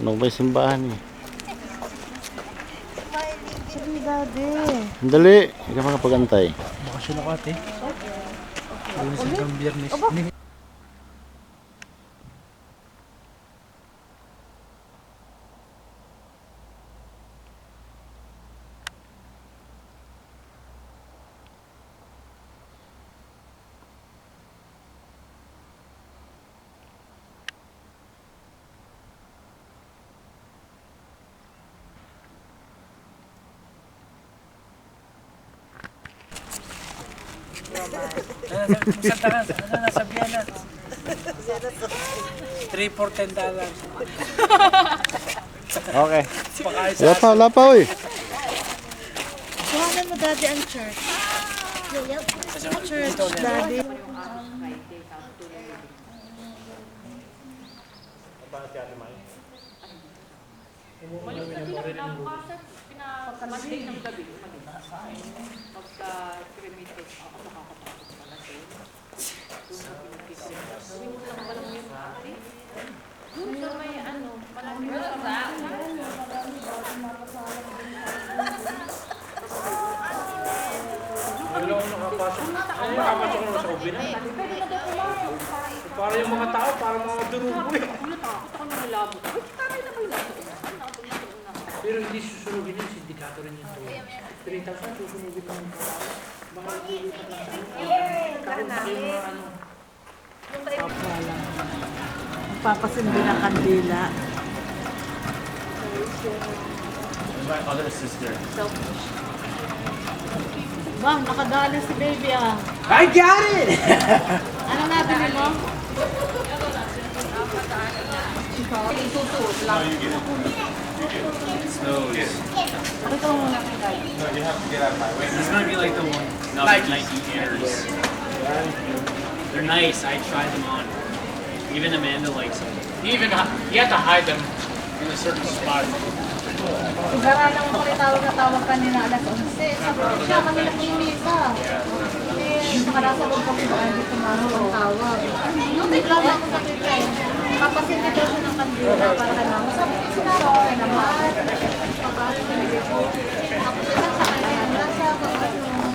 Ano ba yung simbahan eh? Sige, daddy. Dali, hindi ka makapag-antay. Bakasyon ako ate. Lunes hanggang Biyernes. Nasa Vienna. $3 for $10. Okay. Wala pa, uy. Kuhanan mo, daddy, ang church. Church, daddy. Nakapasok naman sa ubin. Para yung mga tao, para mga durugo eh. Pero hindi susunugin yung sindikato rin yung tuwa. 3,000 susunugin ng mga lilipat lang sa yung mga ano. Papasindi ng kandila. My other sister. Bang, nakadali si baby ah. I got it! Ano nabili mo? Snows. Ito muna kay daddy. No, you have to get out of my way. He's gonna be like the one. No, Nike Airs. They're nice. I tried them on. Even Amanda likes them. You have to hide them in a certain spot. Igara lang ako tawag kanina alas 11. Sabi ko siya, kanila po yung misa. Eh, nakarasa ko kami ba, hindi tumawag ang tawag. Nung bigla lang ako sa Twitter, papasindi daw siya ng kandila para kay mama. Sabi ko, sinara ko naman. Pagkakasindi ko.